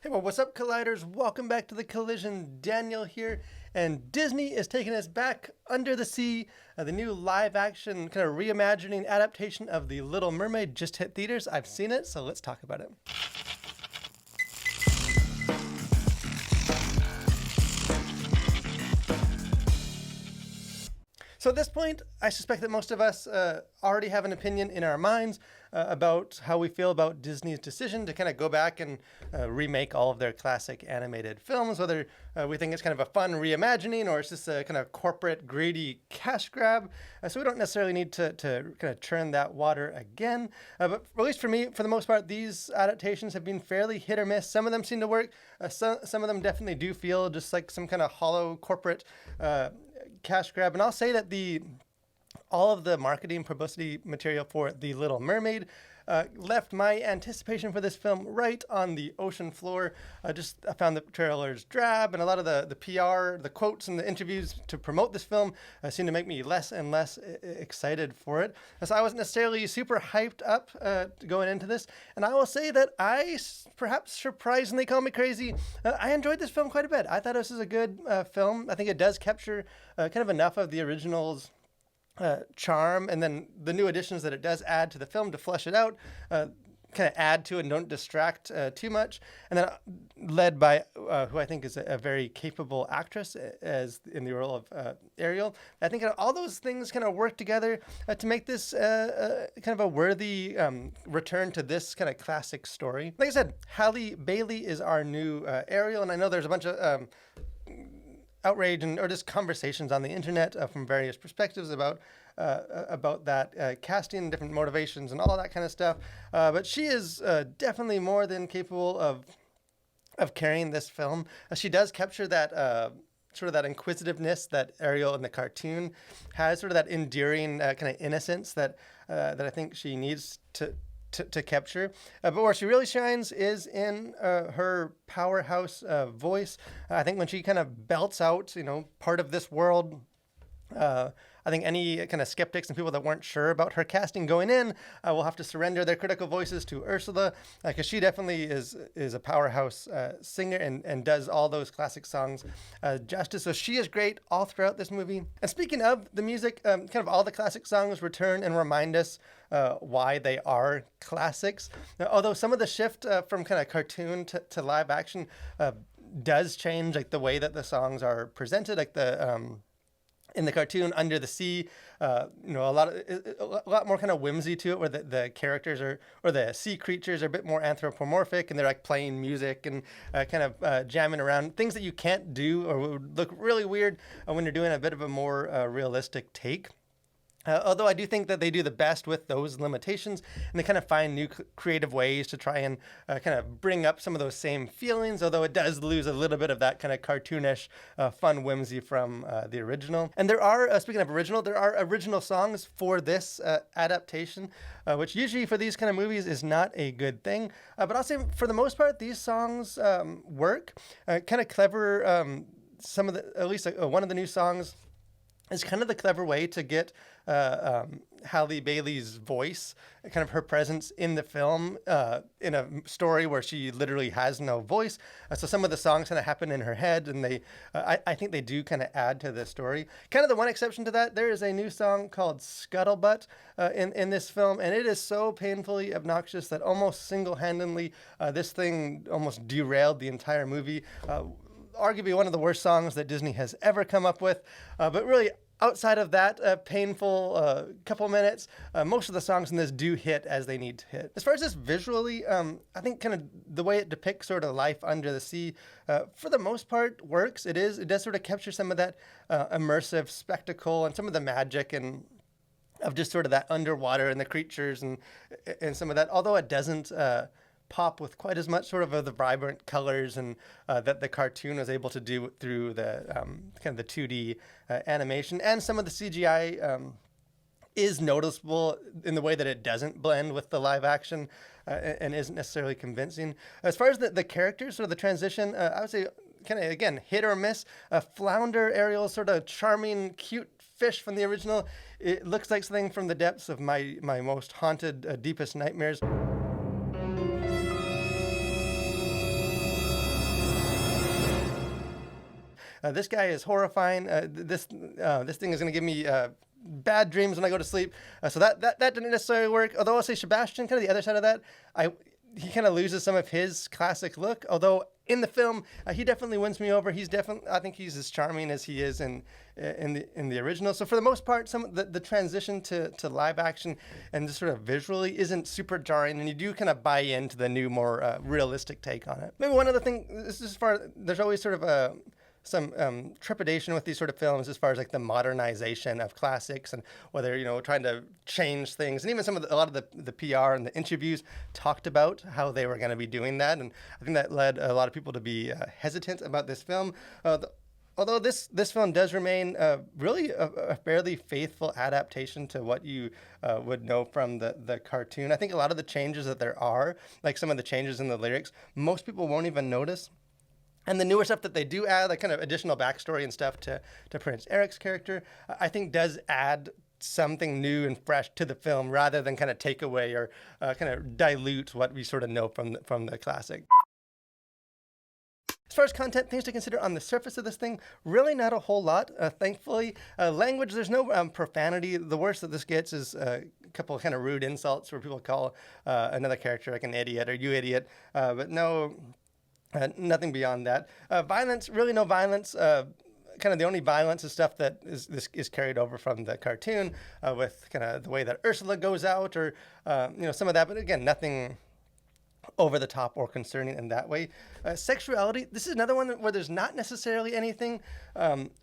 Hey, well, what's up, Colliders? Welcome back to the Collision. Daniel here, and Disney is taking us back under the sea. The new live-action kind of reimagining adaptation of The Little Mermaid just hit theaters. I've seen it, so let's talk about it. So at this point, I suspect that most of us already have an opinion in our minds about how we feel about Disney's decision to kind of go back and remake all of their classic animated films, whether we think it's kind of a fun reimagining or it's just a kind of corporate greedy cash grab. So we don't necessarily need to kind of churn that water again. But at least for me, for the most part, these adaptations have been fairly hit or miss. Some of them seem to work. Some of them definitely do feel just like some kind of hollow corporate cash grab. And I'll say that all of the marketing publicity material for The Little Mermaid left my anticipation for this film right on the ocean floor. I found the trailers drab, and a lot of the PR, the quotes and the interviews to promote this film seemed to make me less and less excited for it. So I wasn't necessarily super hyped up going into this. And I will say that perhaps surprisingly, call me crazy, I enjoyed this film quite a bit. I thought this was a good film. I think it does capture kind of enough of the original's charm, and then the new additions that it does add to the film to flesh it out kind of add to it and don't distract too much. And then led by who I think is a very capable actress as in the role of Ariel. I think all those things kind of work together to make this kind of a worthy return to this kind of classic story. Like I said, Halle Bailey is our new Ariel, and I know there's a bunch of outrage or just conversations on the internet from various perspectives about that casting and different motivations and all that kind of stuff. But she is definitely more than capable of carrying this film. She does capture that sort of that inquisitiveness that Ariel in the cartoon has, sort of that endearing kind of innocence that I think she needs to capture. But where she really shines is in her powerhouse voice. I think when she kind of belts out, part of this world, I think any kind of skeptics and people that weren't sure about her casting going in will have to surrender their critical voices to Ursula, because she definitely is a powerhouse singer and does all those classic songs justice. So she is great all throughout this movie. And speaking of the music, kind of all the classic songs return and remind us why they are classics. Now, although some of the shift from kind of cartoon to live action does change, like the way that the songs are presented, like in the cartoon, Under the Sea, a lot more kind of whimsy to it, where the characters or the sea creatures are a bit more anthropomorphic, and they're like playing music and kind of jamming around, things that you can't do or would look really weird when you're doing a bit of a more realistic take. Although I do think that they do the best with those limitations, and they kind of find new creative ways to try and kind of bring up some of those same feelings, although it does lose a little bit of that kind of cartoonish fun whimsy from the original. And there are, speaking of original, there are original songs for this adaptation, which usually for these kind of movies is not a good thing. But I'll say for the most part, these songs work. Kind of clever, at least one of the new songs is kind of the clever way to get Halle Bailey's voice, kind of her presence in the film, in a story where she literally has no voice. So some of the songs kind of happen in her head, and I think they do kind of add to the story. Kind of the one exception to that, there is a new song called Scuttlebutt in this film, and it is so painfully obnoxious that almost single-handedly this thing almost derailed the entire movie. Arguably one of the worst songs that Disney has ever come up with, but really outside of that painful couple minutes, most of the songs in this do hit as they need to hit. As far as this visually, I think kind of the way it depicts sort of life under the sea, for the most part works. It does sort of capture some of that immersive spectacle and some of the magic and of just sort of that underwater and the creatures and some of that, although it doesn't pop with quite as much sort of the vibrant colors and that the cartoon was able to do through the kind of the 2D animation. And some of the CGI is noticeable in the way that it doesn't blend with the live action and isn't necessarily convincing. As far as the characters, sort of the transition, I would say kind of, again, hit or miss. Flounder Ariel, sort of charming, cute fish from the original. It looks like something from the depths of my most haunted, deepest nightmares. This guy is horrifying. This thing is going to give me bad dreams when I go to sleep. So that didn't necessarily work. Although I'll say Sebastian, kind of the other side of that, he kind of loses some of his classic look. Although in the film, he definitely wins me over. I think he's as charming as he is in the original. So for the most part, the transition to live action and just sort of visually isn't super jarring, and you do kind of buy into the new, more realistic take on it. Maybe one other thing, this is there's always sort of some trepidation with these sort of films as far as like the modernization of classics and whether, trying to change things. And even a lot of the PR and the interviews talked about how they were going to be doing that. And I think that led a lot of people to be hesitant about this film. Although this film does remain really a fairly faithful adaptation to what you would know from the cartoon. I think a lot of the changes that there are, like some of the changes in the lyrics, most people won't even notice. And the newer stuff that they do add, like kind of additional backstory and stuff to Prince Eric's character, I think does add something new and fresh to the film rather than kind of take away or kind of dilute what we sort of know from the classic. As far as content, things to consider on the surface of this thing, really not a whole lot, thankfully. Language, there's no profanity. The worst that this gets is a couple of kind of rude insults where people call another character like an idiot or you idiot, but no... nothing beyond that. Violence, really no violence. Kind of the only violence is stuff that is carried over from the cartoon with kind of the way that Ursula goes out or, some of that. But again, nothing over the top or concerning in that way. Sexuality, this is another one where there's not necessarily anything,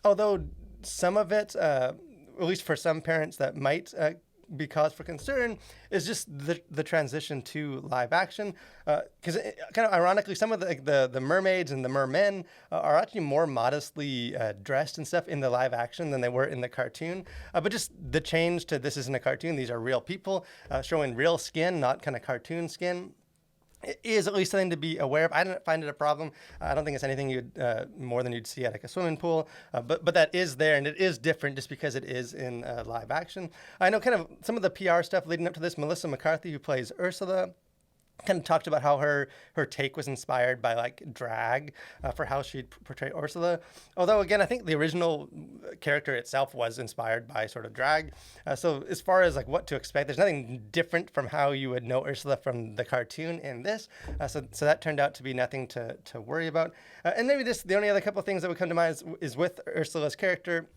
although some of it, at least for some parents that might be cause for concern, is just the transition to live action. Because kind of ironically, some of the mermaids and the mermen are actually more modestly dressed and stuff in the live action than they were in the cartoon. But just the change to this isn't a cartoon, these are real people showing real skin, not kind of cartoon skin, is at least something to be aware of. I didn't find it a problem. I don't think it's anything you'd more than you'd see at like a swimming pool, but that is there, and it is different just because it is in live action. I know kind of some of the PR stuff leading up to this. Melissa McCarthy, who plays Ursula, kind of talked about how her take was inspired by like drag for how she'd portray Ursula. Although again, I think the original character itself was inspired by sort of drag. So as far as like what to expect, there's nothing different from how you would know Ursula from the cartoon in this. So that turned out to be nothing to worry about. And maybe the only other couple of things that would come to mind is with Ursula's character.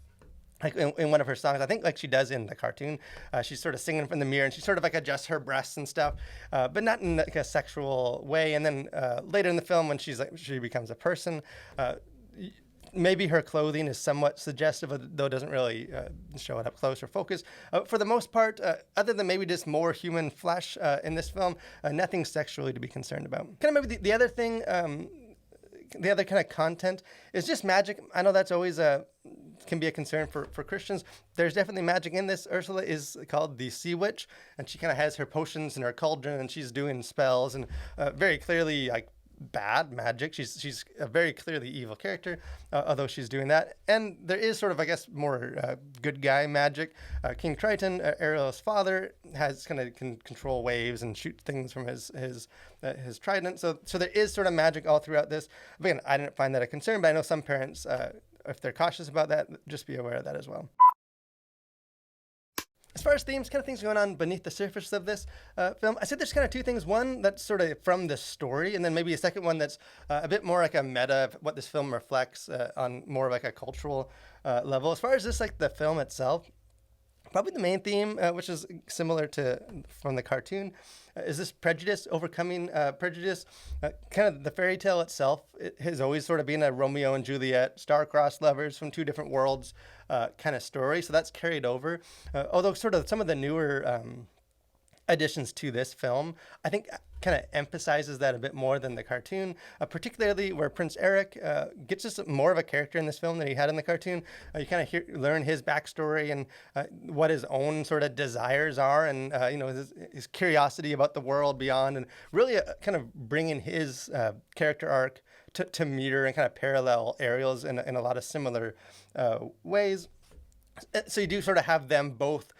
Like in one of her songs, I think like she does in the cartoon, she's sort of singing from the mirror and she sort of like adjusts her breasts and stuff, but not in like a sexual way. And then later in the film, when she becomes a person, maybe her clothing is somewhat suggestive, though it doesn't really show it up close or focus. For the most part, other than maybe just more human flesh in this film, nothing sexually to be concerned about. Kind of maybe the other thing, the other kind of content is just magic. I know that's always can be a concern for Christians. There's definitely magic in this. Ursula is called the Sea Witch, and she kind of has her potions in her cauldron, and she's doing spells, and very clearly like bad magic. She's a very clearly evil character, although she's doing that. And there is sort of, I guess, more good guy magic. King Triton, Ariel's father, can control waves and shoot things from his trident. So there is sort of magic all throughout this. But again, I didn't find that a concern, but I know some parents, if they're cautious about that, just be aware of that as well. As far as themes, kind of things going on beneath the surface of this film, I said there's kind of two things. One that's sort of from the story, and then maybe a second one that's a bit more like a meta of what this film reflects on more of like a cultural level. As far as this, like the film itself, probably the main theme, which is similar to from the cartoon, is this prejudice, overcoming prejudice. Kind of the fairy tale itself, it has always sort of been a Romeo and Juliet, star-crossed lovers from two different worlds kind of story. So that's carried over. Although sort of some of the newer additions to this film, I think kind of emphasizes that a bit more than the cartoon, particularly where Prince Eric gets just more of a character in this film than he had in the cartoon. You kind of learn his backstory and what his own sort of desires are, and his curiosity about the world beyond, and really kind of bringing his character arc to mirror and kind of parallel Ariel's in a lot of similar ways. So you do sort of have them both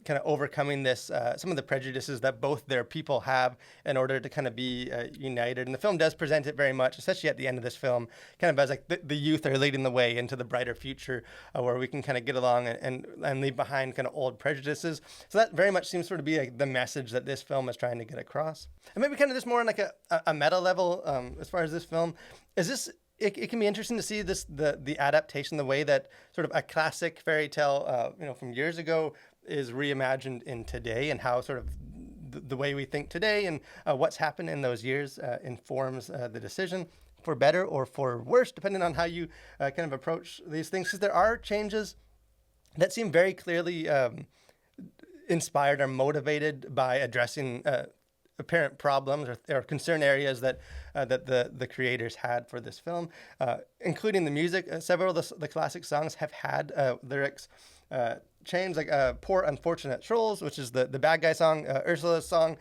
kind of overcoming this, some of the prejudices that both their people have in order to kind of be united. And the film does present it very much, especially at the end of this film, kind of as like the youth are leading the way into the brighter future where we can kind of get along and leave behind kind of old prejudices. So that very much seems sort of be like the message that this film is trying to get across. And maybe kind of just more on like a meta level as far as this film. Is this it can be interesting to see the adaptation, the way that sort of a classic fairy tale, from years ago is reimagined in today, and how sort of the way we think today and what's happened in those years informs the decision for better or for worse, depending on how you kind of approach these things. Because there are changes that seem very clearly inspired or motivated by addressing apparent problems or concern areas that the creators had for this film, including the music. Several of the classic songs have had lyrics changed, like "Poor Unfortunate Trolls," which is the bad guy song. Ursula's song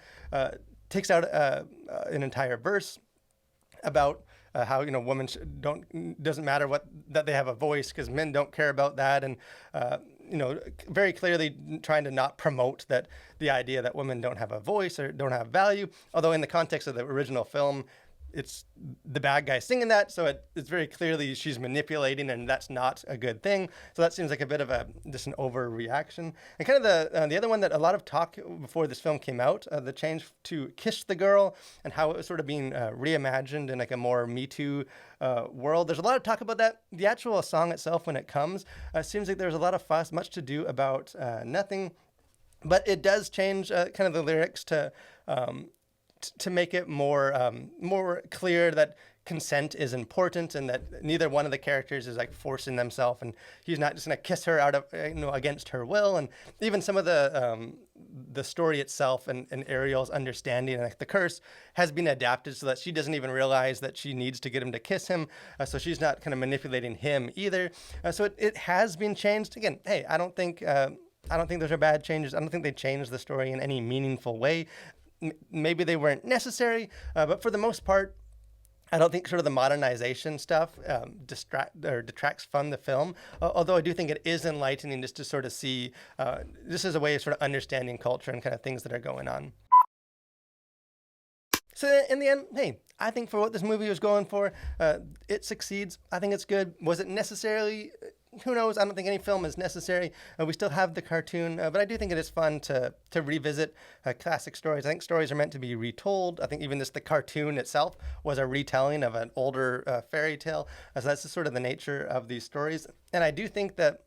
takes out an entire verse about how women doesn't matter that they have a voice, because men don't care about that, and very clearly trying to not promote the idea that women don't have a voice or don't have value. Although in the context of the original film, it's the bad guy singing that, so it's very clearly she's manipulating, and that's not a good thing. So that seems like a bit of just an overreaction. And kind of the other one that a lot of talk before this film came out, the change to "Kiss the Girl" and how it was sort of being reimagined in like a more Me Too world. There's a lot of talk about that. The actual song itself, when it comes, seems like there's a lot of fuss, much to do about nothing. But it does change kind of the lyrics to make it more clear that consent is important, and that neither one of the characters is like forcing themselves, and he's not just going to kiss her out of against her will. And even some of the story itself and Ariel's understanding and like the curse has been adapted so that she doesn't even realize that she needs to get him to kiss him, so she's not kind of manipulating him either. So it has been changed. Again, hey, I don't think those are bad changes. I don't think they changed the story in any meaningful way. Maybe they weren't necessary, but for the most part, I don't think sort of the modernization stuff detracts from the film. Although I do think it is enlightening just to sort of see this as a way of sort of understanding culture and kind of things that are going on. So in the end, hey, I think for what this movie was going for, it succeeds. I think it's good. Was it necessarily? Who knows? I don't think any film is necessary. We still have the cartoon, but I do think it is fun to revisit classic stories. I think stories are meant to be retold. I think even the cartoon itself was a retelling of an older fairy tale. So that's just sort of the nature of these stories. And I do think that,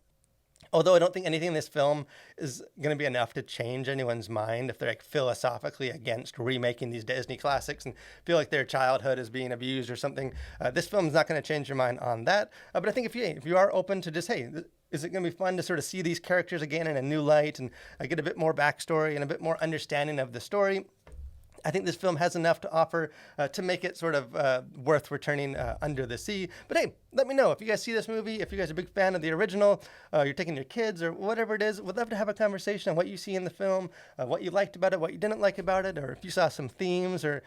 although I don't think anything in this film is going to be enough to change anyone's mind if they're like philosophically against remaking these Disney classics and feel like their childhood is being abused or something, this film is not going to change your mind on that. But I think if you are open to just, hey, is it going to be fun to sort of see these characters again in a new light and get a bit more backstory and a bit more understanding of the story, I think this film has enough to offer to make it sort of worth returning under the sea. But hey, let me know if you guys see this movie, if you guys are a big fan of the original, you're taking your kids or whatever it is. We'd love to have a conversation on what you see in the film, what you liked about it, what you didn't like about it, or if you saw some themes or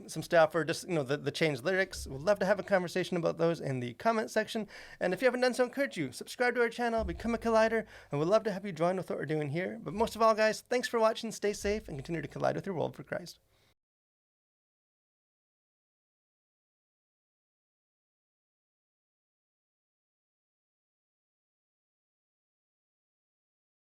some stuff, or just the changed lyrics. We'd love to have a conversation about those in the comment section. And if you haven't done so, I encourage you, subscribe to our channel, become a collider, and we'd love to have you join with what we're doing here. But most of all, guys, thanks for watching. Stay safe and continue to collide with your world for Christ.